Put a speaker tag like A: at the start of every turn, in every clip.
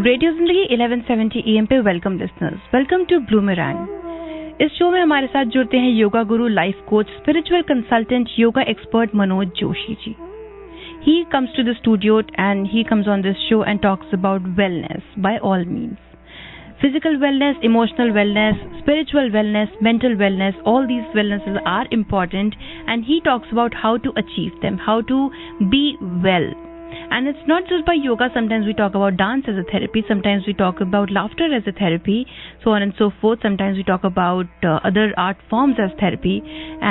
A: Radio जिंदगी 1170 AM पे welcome listeners, welcome to Bloomerang. इस शो में हमारे साथ जुड़ते हैं yoga guru, life coach, spiritual consultant, yoga expert Manoj Joshi ji. He comes to the studio and he comes on this show and talks about wellness by all means. Physical wellness, emotional wellness, spiritual wellness, mental wellness, all these wellnesses are important, and he talks about how to achieve them, how to be well. And it's not just by yoga. Sometimes we talk about dance as a therapy, sometimes we talk about laughter as a therapy, so on and so forth. Sometimes we talk about other art forms as therapy.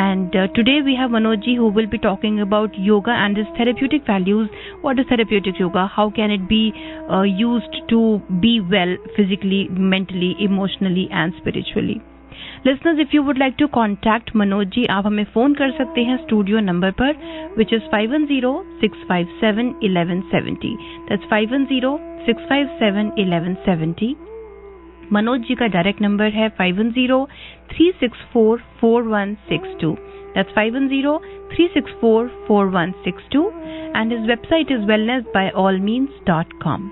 A: And today we have Manoj ji, who will be talking about yoga and its therapeutic values. What is therapeutic yoga? How can it be used to be well physically, mentally, emotionally and spiritually? Listeners, if you would like to contact Manoj ji, आप हमें phone कर सकते हैं studio number पर, which is 510-657-1170. That's 510-657-1170. Manoj ji का direct number है 510-364-4162. That's 510-364-4162. And his website is wellnessbyallmeans.com.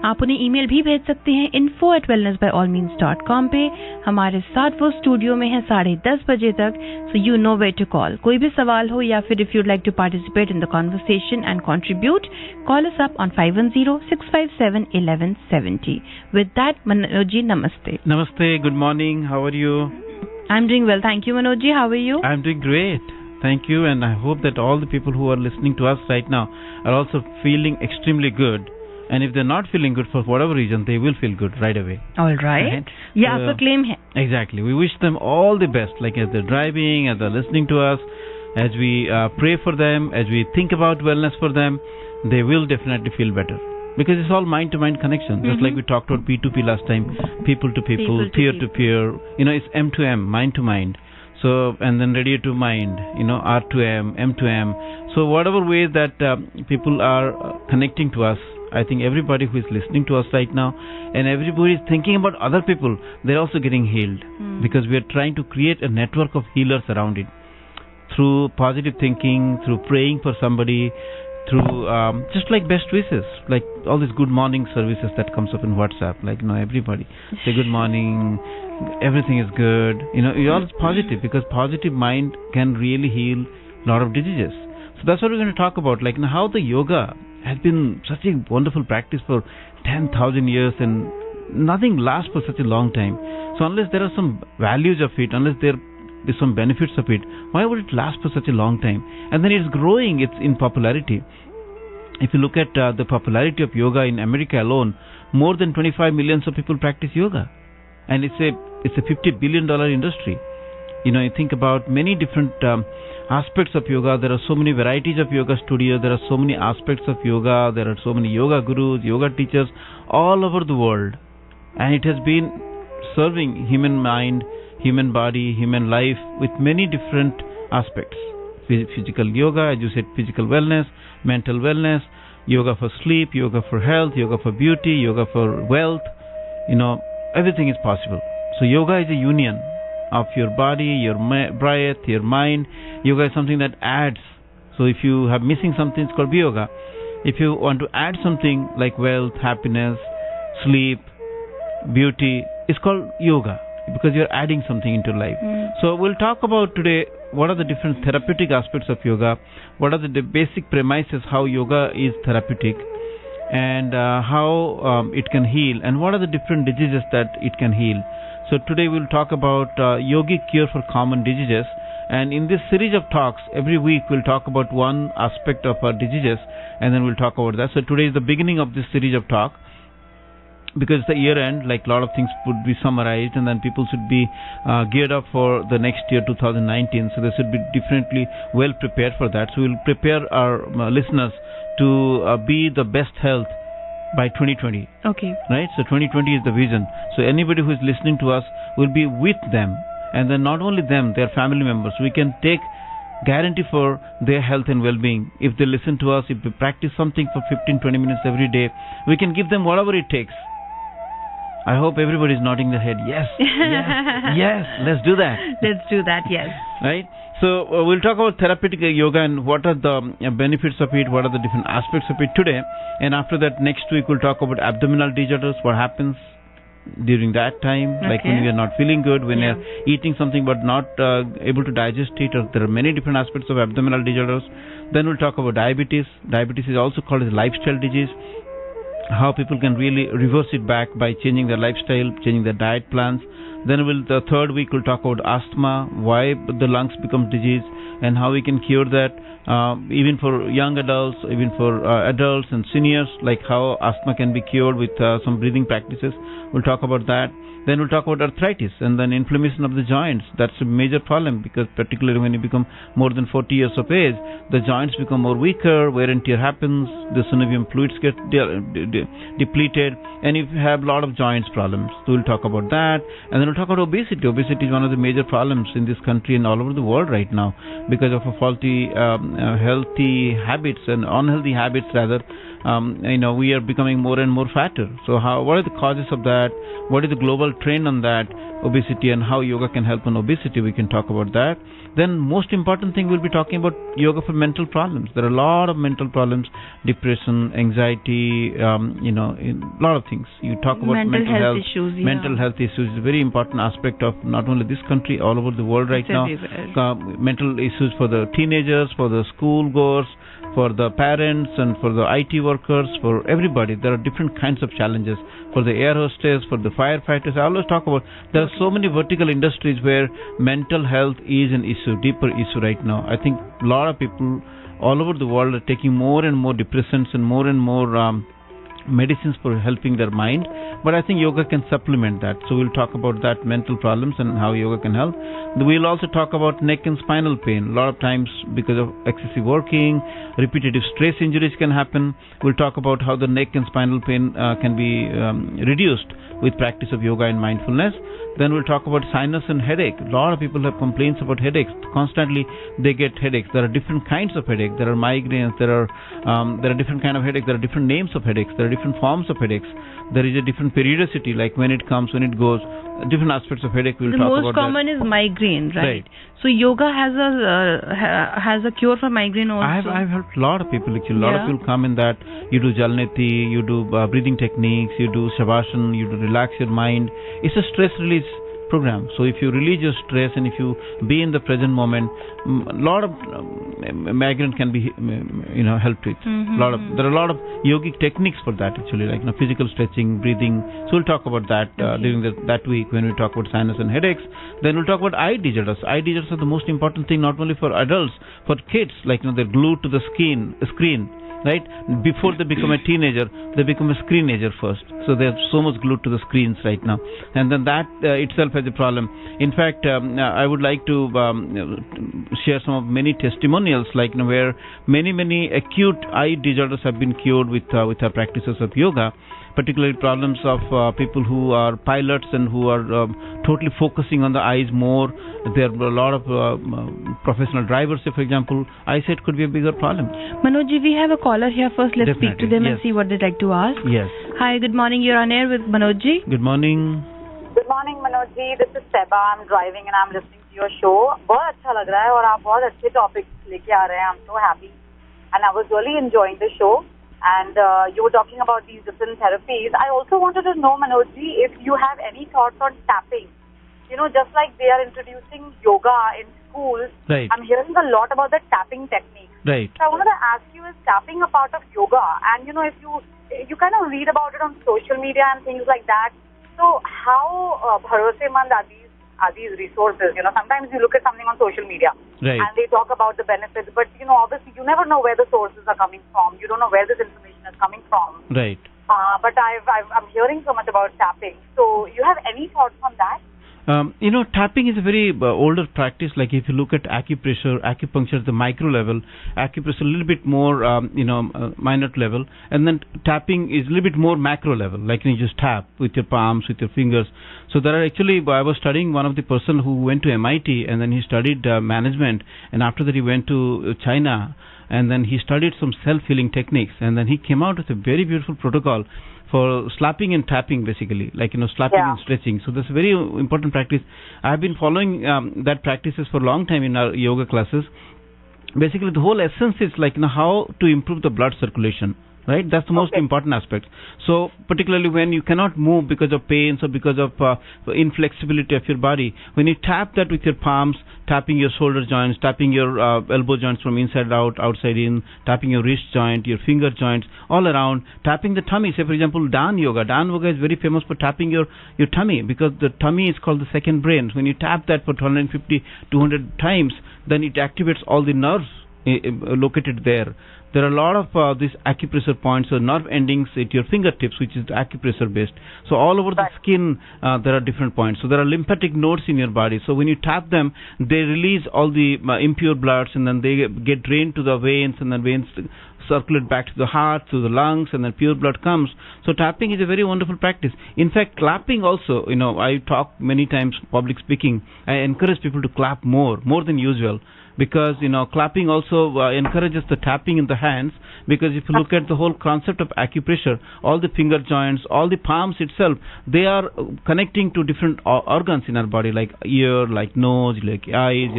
A: आप उन्हें ईमेल भी भेज सकते हैं info@wellnessbyallmeans.com पे। हमारे साथ वो स्टूडियो में है 10:30 बजे तक, so you know where to call. कोई भी सवाल हो या फिर if you'd like to participate in the conversation and contribute, call us up on 510-657-1170. With that, Manoj ji, namaste.
B: Namaste, good morning, how are you?
A: I'm doing well, thank you Manoj ji, how are you?
B: I'm doing great, thank you, and I hope that all the people who are listening to us right now are also feeling extremely good. And if they're not feeling good for whatever reason, they will feel good right away.
A: All right. Yeah, आपका claim है.
B: Exactly. We wish them all the best, like as they're driving, as they're listening to us, as we pray for them, as we think about wellness for them, they will definitely feel better. Because it's all mind-to-mind connection, just like we talked about P2P last time, people to people, peer-to-peer, it's M to M, mind to mind. So, and then radio to mind, R to M, M to M. So whatever way that people are connecting to us, I think everybody who is listening to us right now and everybody is thinking about other people, they're also getting healed. Because we are trying to create a network of healers around it. Through positive thinking, through praying for somebody, through just like best wishes, like all these good morning services that comes up in WhatsApp, like everybody say good morning, everything is good, you're all positive, because positive mind can really heal a lot of diseases. So that's what we're going to talk about, like how the yoga has been such a wonderful practice for 10,000 years and nothing lasts for such a long time. So unless there are some values of it, unless there is some benefits of it, why would it last for such a long time? And then it's growing, it's in popularity. If you look at the popularity of yoga in America alone, more than 25 million people practice yoga, and it's a $50 billion industry. You think about many different aspects of yoga. There are so many varieties of yoga studios. There are so many aspects of yoga. There are so many yoga gurus, yoga teachers all over the world, and it has been serving human mind, human body, human life with many different aspects. Physical yoga, as you said, physical wellness, mental wellness, yoga for sleep, yoga for health, yoga for beauty, yoga for wealth. Everything is possible. So yoga is a union of your body, your breath, your mind. Yoga is something that adds. So if you have missing something, it's called yoga. If you want to add something like wealth, happiness, sleep, beauty, it's called yoga, because you're adding something into life. So we'll talk about today what are the different therapeutic aspects of yoga, what are the basic premises how yoga is therapeutic, and how it can heal, and what are the different diseases that it can heal. So today we'll talk about yogic cure for common diseases, and in this series of talks, every week we'll talk about one aspect of our diseases, and then we'll talk about that. So today is the beginning of this series of talk, because the year end, like a lot of things would be summarized, and then people should be geared up for the next year 2019, so they should be definitely well prepared for that. So we'll prepare our listeners to be the best health by 2020.
A: Okay.
B: Right? So 2020 is the vision. So anybody who is listening to us will be with them, and then not only them, their family members. We can take guarantee for their health and well-being. If they listen to us, if we practice something for 15-20 minutes every day, we can give them whatever it takes. I hope everybody is nodding their head. Yes, yes, let's do that.
A: Let's do that, yes.
B: Right? So we'll talk about therapeutic yoga and what are the benefits of it, what are the different aspects of it today. And after that, next week we'll talk about abdominal disorders, what happens during that time, like when you're not feeling good, when you're eating something but not able to digest it, or there are many different aspects of abdominal disorders. Then we'll talk about diabetes. Diabetes is also called as lifestyle disease, how people can really reverse it back by changing their lifestyle, changing their diet plans. Then the third week we'll talk about asthma, why the lungs become disease and how we can cure that, even for young adults, even for adults and seniors, like how asthma can be cured with some breathing practices. We'll talk about that. Then we'll talk about arthritis and then inflammation of the joints. That's a major problem, because particularly when you become more than 40 years of age, the joints become more weaker, wear and tear happens, the synovium fluids get depleted, and you have a lot of joints problems. So we'll talk about that. And then we'll talk about obesity. Obesity is one of the major problems in this country and all over the world right now because of a faulty healthy habits and unhealthy habits rather. We are becoming more and more fatter. So what are the causes of that? What is the global trend on that obesity, and how yoga can help on obesity? We can talk about that. Then most important thing, we'll be talking about yoga for mental problems. There are a lot of mental problems, depression, anxiety, a lot of things. You talk about mental health issues. Mental health issues is a very important aspect of not only this country, all over the world right now. Mental issues for the teenagers, for the school goers, for the parents, and for the IT workers, for everybody. There are different kinds of challenges. For the air hostess, for the firefighters, I always talk about there are so many vertical industries where mental health is an issue, deeper issue right now. I think a lot of people all over the world are taking more and more depressants and more medicines for helping their mind, but I think yoga can supplement that. So we'll talk about that, mental problems and how yoga can help. We'll also talk about neck and spinal pain. A lot of times because of excessive working, repetitive stress injuries can happen. We'll talk about how the neck and spinal pain can be reduced with practice of yoga and mindfulness. Then we'll talk about sinus and headache. A lot of people have complaints about headaches. Constantly they get headaches. There are different kinds of headache. There are migraines. There are different kind of headache. There are different names of headaches. There are different forms of headaches. There is a different periodicity, like when it comes, when it goes. Different aspects of headache we'll talk about. The most
A: common is migraine, right? So yoga has a cure for migraine also.
B: I've helped a lot of people actually. A lot of people come in that you do jalneti, you do breathing techniques, you do shavasana, you do relax your mind. It's a stress release program. So if you release your stress and if you be in the present moment, a lot of migraine can be helped with. There are a lot of yogic techniques for that actually, like physical stretching, breathing. So we'll talk about that during that week when we talk about sinus and headaches. Then we'll talk about eye disorders. Eye disorders are the most important thing, not only for adults, for kids. Like they're glued to the screen. Right? Before they become a teenager, they become a screenager first. So they're so much glued to the screens right now. And then that itself has a problem. In fact, I would like to share some of many testimonials, like where many acute eye disorders have been cured with our practices of yoga. Particularly problems of people who are pilots and who are totally focusing on the eyes more. There are a lot of professional drivers, for example. Eyesight could be a bigger problem.
A: Manojji, we have a caller here first. Let's speak to them and see what they'd like to ask.
B: Yes.
A: Hi, good morning. You're on air with Manojji.
B: Good morning.
C: Good morning, Manojji. This is Seba. I'm driving and I'm listening to your show. बहुत अच्छा लग रहा है और आप बहुत अच्छे topics लेके आ रहे हैं. I'm so happy. And I was really enjoying the show. And you were talking about these different therapies. I also wanted to know, Manojji, if you have any thoughts on tapping. Just like they are introducing yoga in schools,
B: right.
C: I'm hearing a lot about the tapping technique.
B: Right.
C: So I wanted to ask you, is tapping a part of yoga? And, if you kind of read about it on social media and things like that, so how bharosemand are these resources? Sometimes you look at something on social media,
B: right,
C: and they talk about the benefits, but obviously you never know where the sources are coming from. You don't know where this information is coming from.
B: Right.
C: But I'm hearing so much about tapping. So you have any thoughts on that?
B: Tapping is a very older practice. Like if you look at acupressure at the micro level, acupressure a little bit more, minor level, and then tapping is a little bit more macro level. Like you just tap with your palms, with your fingers. So there are actually, I was studying one of the person who went to MIT and then he studied management, and after that he went to China. and then he studied some self-healing techniques, and then he came out with a very beautiful protocol for slapping and tapping, basically, like, slapping and stretching. So that's a very important practice. I've been following that practices for a long time in our yoga classes. Basically, the whole essence is like, how to improve the blood circulation. Right, that's the most important aspect. So, particularly when you cannot move because of pains or because of inflexibility of your body, when you tap that with your palms, tapping your shoulder joints, tapping your elbow joints from inside out, outside in, tapping your wrist joint, your finger joints, all around, tapping the tummy. Say, for example, Dan Yoga. Dan Yoga is very famous for tapping your tummy, because the tummy is called the second brain. When you tap that for 150, 200 times, then it activates all the nerves located there. There are a lot of these acupressure points or nerve endings at your fingertips, which is acupressure based. So all over the skin, there are different points. So there are lymphatic nodes in your body. So when you tap them, they release all the impure bloods, and then they get drained to the veins, and then veins circulate back to the heart, to the lungs, and then pure blood comes. So tapping is a very wonderful practice. In fact, clapping also, I talk many times public speaking. I encourage people to clap more than usual. Because, clapping also encourages the tapping in the hands, because if you look at the whole concept of acupressure, all the finger joints, all the palms itself, they are connecting to different organs in our body, like ear, like nose, like eyes,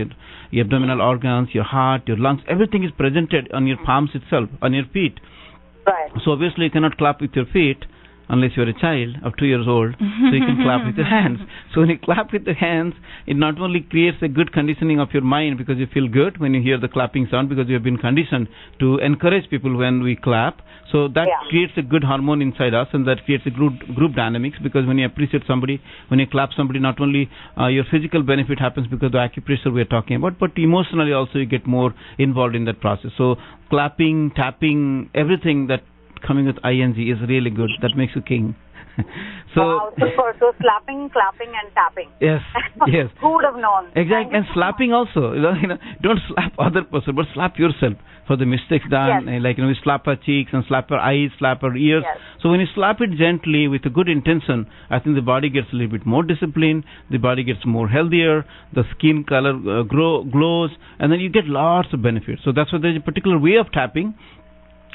B: your abdominal organs, your heart, your lungs, everything is presented on your palms itself, on your feet.
C: Right.
B: So obviously you cannot clap with your feet, unless you're a child of 2 years old, so you can clap with your hands. So when you clap with the hands, it not only creates a good conditioning of your mind, because you feel good when you hear the clapping sound, because you have been conditioned to encourage people when we clap. So that creates a good hormone inside us, and that creates a group dynamics, because when you appreciate somebody, when you clap somebody, not only your physical benefit happens because of the acupressure we are talking about, but emotionally also you get more involved in that process. So clapping, tapping, everything that coming with ing is really good. That makes you king.
C: Wow, super. So slapping, clapping, and tapping.
B: Yes.
C: Who would have known?
B: Exactly. And slapping also. Don't slap other person, but slap yourself for the mistakes done.
C: Yes.
B: Like, we slap our cheeks and slap our eyes, slap our ears.
C: Yes.
B: So when you slap it gently with a good intention, I think the body gets a little bit more disciplined, the body gets more healthier, the skin color glows, and then you get lots of benefits. So that's why there's a particular way of tapping.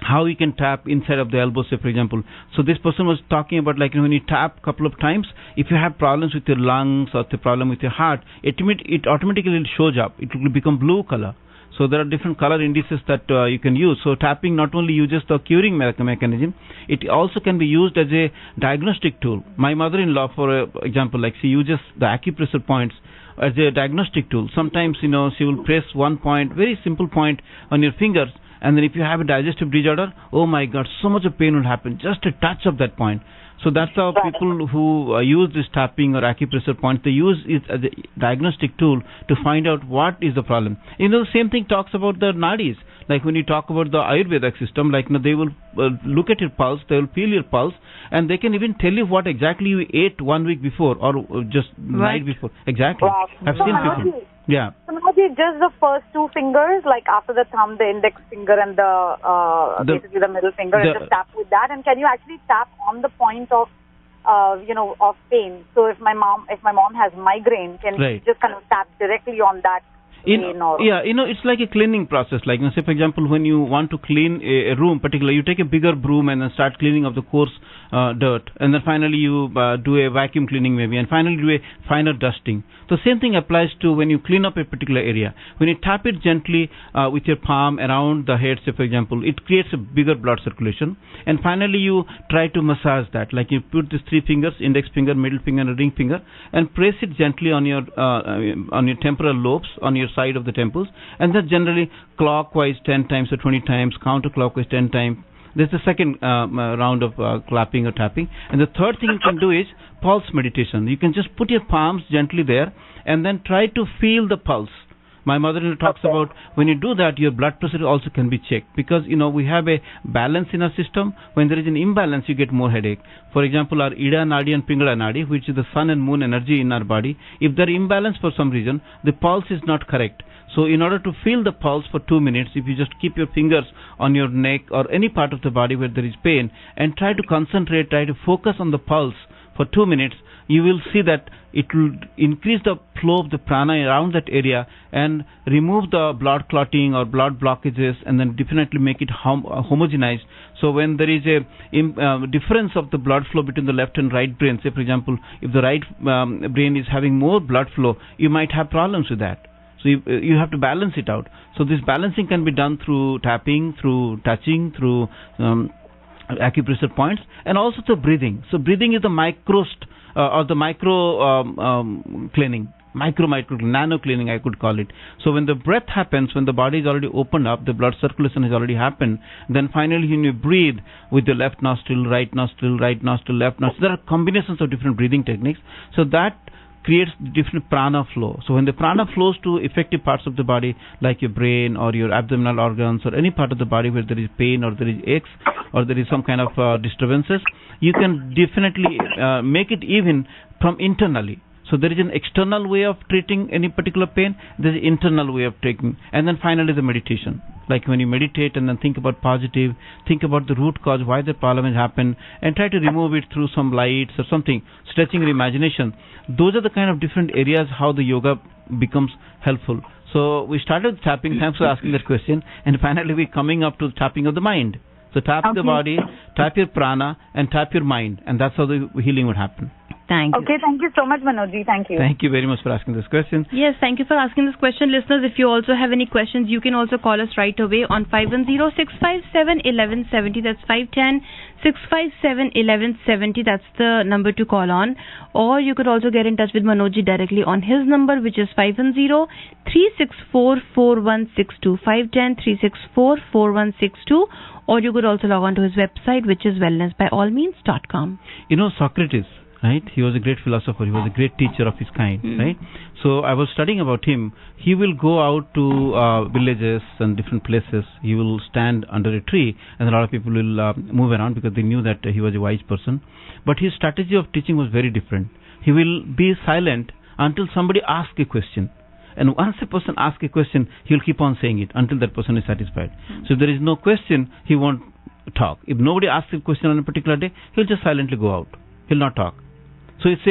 B: How you can tap inside of the elbow, say, for example. So this person was talking about, like, when you tap a couple of times, if you have problems with your lungs or the problem with your heart, it automatically shows up. It will become blue color. So there are different color indices that you can use. So tapping not only uses the curing mechanism, it also can be used as a diagnostic tool. My mother-in-law, for example, like, she uses the acupressure points as a diagnostic tool. Sometimes, she will press one point, very simple point on your fingers, and then if you have a digestive disorder, oh my God, so much of pain will happen, just a touch of that point. So that's how people who use this tapping or acupressure points, they use it as a diagnostic tool to find out what is the problem. The same thing talks about the nadis. Like when you talk about the Ayurvedic system, like, they will look at your pulse, they will feel your pulse, and they can even tell you what exactly you ate 1 week before or just night before. Exactly.
C: Wow.
B: I've seen people. Yeah.
C: So Manoj, just the first two fingers, like after the thumb, the index finger and basically the middle finger, and just tap with that. And can you actually tap on the point of, of pain? So if my mom has migraine, can you just kind of tap directly on that?
B: It's like a cleaning process. Like, say, for example, when you want to clean a room, particularly, you take a bigger broom and then start cleaning of the coarse dirt, and then finally you do a vacuum cleaning maybe, and finally do a finer dusting. The same thing applies to when you clean up a particular area. When you tap it gently with your palm around the head, say, for example, it creates a bigger blood circulation, and finally you try to massage that. Like, you put these 3 fingers, index finger, middle finger, and ring finger, and press it gently on your temporal lobes, on your side of the temples, and then generally clockwise 10 times or 20 times, counterclockwise 10 times. This is the second round of clapping or tapping. And the third thing you can do is pulse meditation. You can just put your palms gently there and then try to feel the pulse. My mother-in-law talks about when you do that, your blood pressure also can be checked, because we have a balance in our system. When there is an imbalance, you get more headache. For example, our Ida Nadi and Pingala Nadi, which is the sun and moon energy in our body, if they're imbalanced for some reason, the pulse is not correct. So in order to feel the pulse for 2 minutes, if you just keep your fingers on your neck or any part of the body where there is pain and try to concentrate, try to focus on the pulse for 2 minutes, you will see that it will increase the flow of the prana around that area and remove the blood clotting or blood blockages, and then definitely make it homogenized. So when there is a difference of the blood flow between the left and right brain, say for example, if the right brain is having more blood flow, you might have problems with that. So you have to balance it out. So this balancing can be done through tapping, through touching, through acupressure points, and also through breathing. So breathing is the micro cleaning, nano cleaning, I could call it. So when the breath happens, when the body is already opened up, the blood circulation has already happened, then finally when you breathe with the left nostril, right nostril, left nostril, there are combinations of different breathing techniques. So that creates different prana flow. So when the prana flows to effective parts of the body, like your brain or your abdominal organs or any part of the body where there is pain or there is aches or there is some kind of disturbances, you can definitely make it even from internally. So there is an external way of treating any particular pain, there is an internal way of taking, and then finally the meditation. Like when you meditate and then think about positive, think about the root cause, why the problem has happened, and try to remove it through some lights or something, stretching your imagination. Those are the kind of different areas how the yoga becomes helpful. So we started with tapping, thanks for asking that question, and finally we're coming up to the tapping of the mind. So tap the body, tap your prana, and tap your mind, and that's how the healing would happen.
A: Thank you.
C: Okay, thank you so much, Manojji. Thank you.
B: Thank you very much for asking this question.
A: Yes, thank you for asking this question. Listeners, if you also have any questions, you can also call us right away on 510-657-1170. That's 510-657-1170. That's the number to call on. Or you could also get in touch with Manojji directly on his number, which is 510-364-4162. 510-364-4162. Or you could also log on to his website, which is wellnessbyallmeans.com.
B: You know Socrates, right? He was a great philosopher. He was a great teacher of his kind, right? So I was studying about him. He will go out to villages and different places. He will stand under a tree, and a lot of people will move around because they knew that he was a wise person. But his strategy of teaching was very different. He will be silent until somebody asks a question. And once a person asks a question, he will keep on saying it until that person is satisfied. So if there is no question, he won't talk. If nobody asks a question on a particular day, he'll just silently go out. He'll not talk. So it's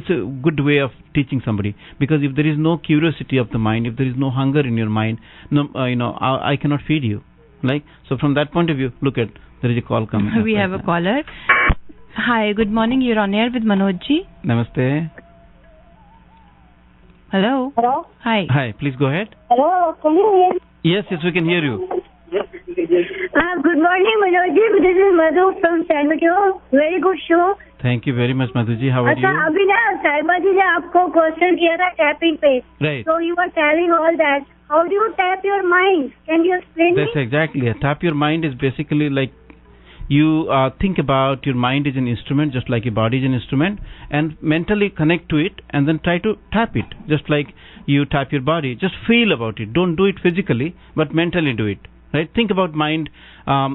B: a good way of teaching somebody, because if there is no curiosity of the mind, if there is no hunger in your mind, I cannot feed you. So from that point of view, look at, there is a call coming.
A: We have a caller. Hi, good morning. You're on air with Manojji.
B: Namaste.
A: Hello.
D: Hello.
A: Hi.
B: Hi, please go ahead.
D: Hello, can you hear me?
B: Yes, we can hear you.
D: Good morning, Manojji. This is Madhu from San Diego. Very good show.
B: Thank you very much, Madhuji. How are you?
D: अभी ना साहिबा जी ने आपको question किया था tapping पे.
B: Right.
D: So you were telling all that. How do you tap your mind? Can you explain
B: That's
D: me?
B: exactly it. Tap your mind is basically like you think about your mind is an instrument, just like your body is an instrument, and mentally connect to it and then try to tap it, just like you tap your body. Just feel about it. Don't do it physically, but mentally do it. Right? Think about mind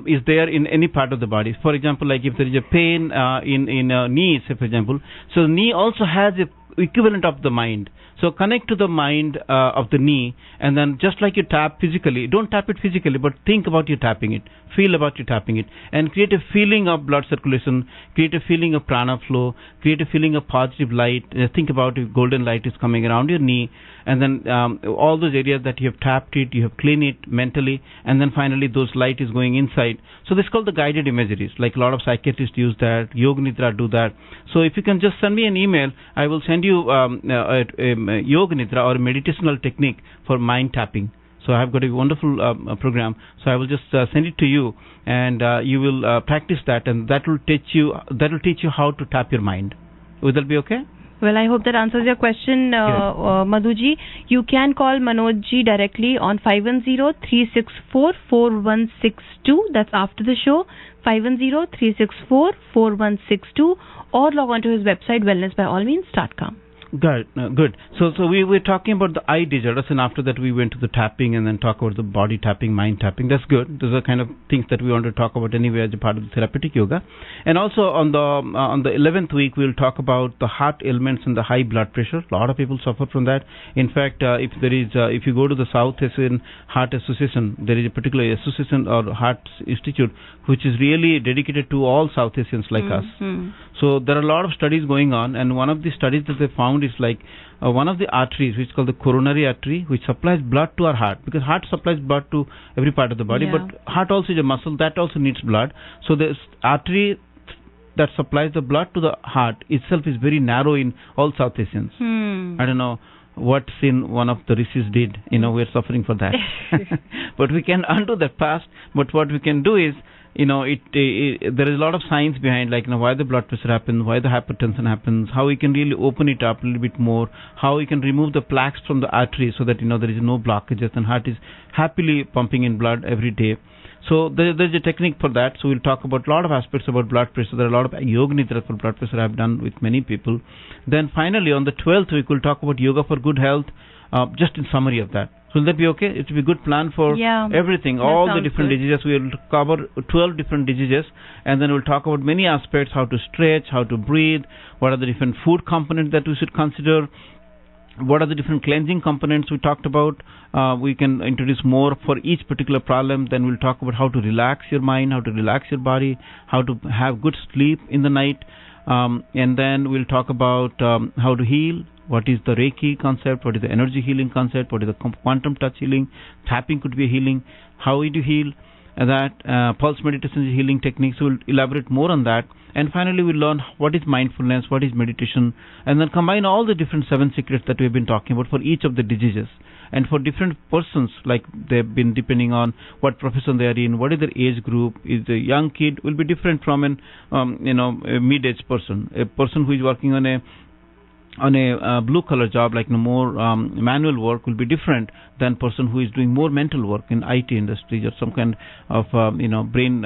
B: is there in any part of the body. For example, like if there is a pain in a knee, say for example, so the knee also has a equivalent of the mind. So connect to the mind of the knee, and then just like you tap physically, don't tap it physically, but think about you tapping it, feel about you tapping it, and create a feeling of blood circulation, create a feeling of prana flow, create a feeling of positive light. Think about if golden light is coming around your knee, and then all those areas that you have tapped it, you have cleaned it mentally, and then finally those light is going inside. So this is called the guided imageries. Like a lot of psychiatrists use that, Yoga Nidra do that. So if you can just send me an email, I will send you Yoga Nidra or a meditational technique for mind tapping. So I have got a wonderful program. So I will just send it to you, and you will practice that, and that will teach you how to tap your mind. Will that be okay?
A: Well, I hope that answers your question, Madhuji. You can call Manojji directly on 510-364-4162. That's after the show, 510-364-4162, or log on to his website, wellnessbyallmeans.com.
B: Good. So we were talking about the eye disorders, and after that we went to the tapping and then talk about the body tapping, mind tapping. That's good. Those are kind of things that we want to talk about anyway as a part of the therapeutic yoga. And also on the 11th week we'll talk about the heart ailments and the high blood pressure. A lot of people suffer from that. In fact, if you go to the South Asian Heart Association, there is a particular association or heart institute which is really dedicated to all South Asians like us. So there are a lot of studies going on, and one of the studies that they found is like one of the arteries, which is called the coronary artery, which supplies blood to our heart, because heart supplies blood to every part of the body, but heart also is a muscle that also needs blood. So this artery that supplies the blood to the heart itself is very narrow in all South Asians. I don't know what sin one of the rishis did. We're suffering for that. But we can undo that past. But what we can do is, there is a lot of science behind, like, why the blood pressure happens, why the hypertension happens, how we can really open it up a little bit more, how we can remove the plaques from the artery so that, there is no blockages and heart is happily pumping in blood every day. So there's a technique for that. So we'll talk about a lot of aspects about blood pressure. There are a lot of yoga nidra for blood pressure I've done with many people. Then finally on the 12th week we'll talk about yoga for good health, just in summary of that. So will that be okay? It will be a good plan for everything, all the different diseases. We will cover 12 different diseases, and then we'll talk about many aspects, how to stretch, how to breathe, what are the different food components that we should consider, what are the different cleansing components we talked about. We can introduce more for each particular problem. Then we'll talk about how to relax your mind, how to relax your body, how to have good sleep in the night. And then we'll talk about how to heal. What is the Reiki concept? What is the energy healing concept? What is the quantum touch healing? Tapping could be a healing. How we do heal? That pulse meditation is healing techniques. So we'll elaborate more on that. And finally, we'll learn what is mindfulness, what is meditation, and then combine all the different 7 secrets that we've been talking about for each of the diseases. And for different persons, like they've been depending on what profession they are in, what is their age group. Is a young kid will be different from a mid-aged person. A person who is working on a blue collar job, like more manual work, will be different than person who is doing more mental work in IT industries or some kind of brain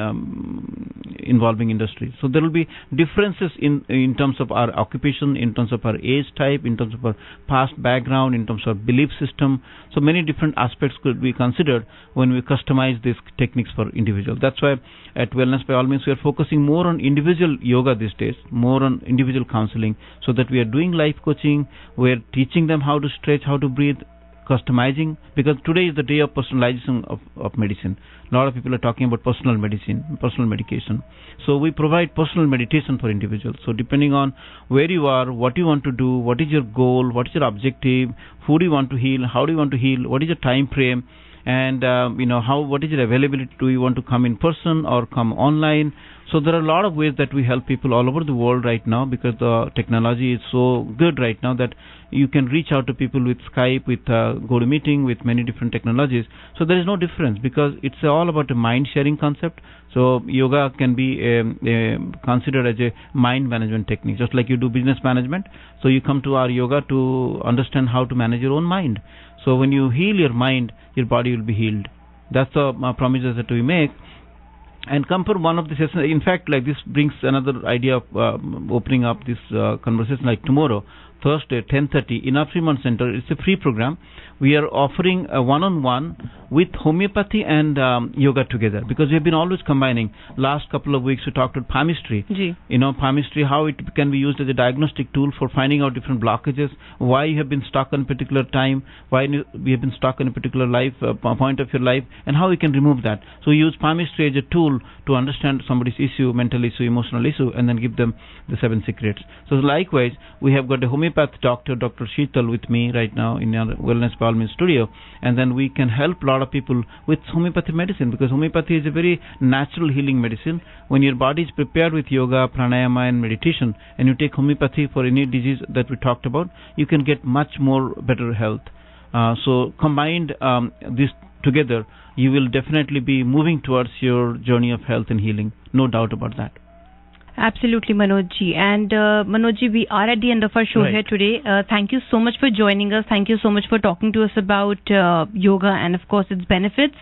B: involving industry. So there will be differences in terms of our occupation, in terms of our age type, in terms of our past background, in terms of belief system. So many different aspects could be considered when we customize these techniques for individuals. That's why at Wellness by All Means we are focusing more on individual yoga these days, more on individual counseling, so that we are doing life coaching, we are teaching them how to stretch, how to breathe, customizing, because today is the day of personalization of medicine. A lot of people are talking about personal medicine, personal medication. So we provide personal meditation for individuals. So depending on where you are, what you want to do, what is your goal, what is your objective, who do you want to heal, how do you want to heal, what is your time frame, and what is your availability? Do you want to come in person or come online? So there are a lot of ways that we help people all over the world right now, because the technology is so good right now that you can reach out to people with Skype, with GoToMeeting, with many different technologies. So there is no difference, because it's all about a mind sharing concept. So yoga can be considered as a mind management technique, just like you do business management. So you come to our yoga to understand how to manage your own mind. So when you heal your mind, your body will be healed. That's the promises that we make. And come for one of the sessions. In fact, like this brings another idea of opening up this conversation. Like tomorrow, Thursday, 10:30 in our Fremont Center. It's a free program. We are offering a one-on-one with homeopathy and yoga together, because we have been always combining. Last couple of weeks we talked about palmistry. Palmistry, how it can be used as a diagnostic tool for finding out different blockages, why you have been stuck on a particular time, why we have been stuck on a particular life point of your life, and how we can remove that. So we use palmistry as a tool to understand somebody's issue, mental issue, emotional issue, and then give them the 7 secrets. So likewise, we have got a homeopath doctor, Dr. Sheetal, with me right now in our Wellness by All Means studio, and then we can help a lot of people with homeopathy medicine, because homeopathy is a very natural healing medicine. When your body is prepared with yoga, pranayama and meditation, and you take homeopathy for any disease that we talked about, you can get much more better health. So combined this together, you will definitely be moving towards your journey of health and healing, no doubt about that.
A: Absolutely, Manojji. And Manojji, we are at the end of our show here today. Thank you so much for joining us. Thank you so much for talking to us about yoga and, of course, its benefits.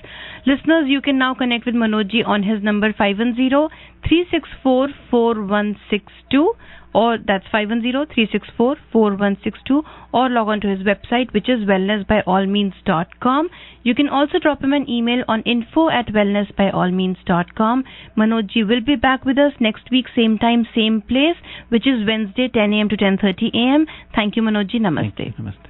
A: Listeners, you can now connect with Manojji on his number 510-364-4162, or that's 510-364-4162, or log on to his website, which is wellnessbyallmeans.com. You can also drop him an email on info@wellnessbyallmeans.com. Manojji will be back with us next week, same time, same place, which is Wednesday, 10 a.m. to 10:30 a.m. Thank you, Manojji. Namaste.
B: Namaste.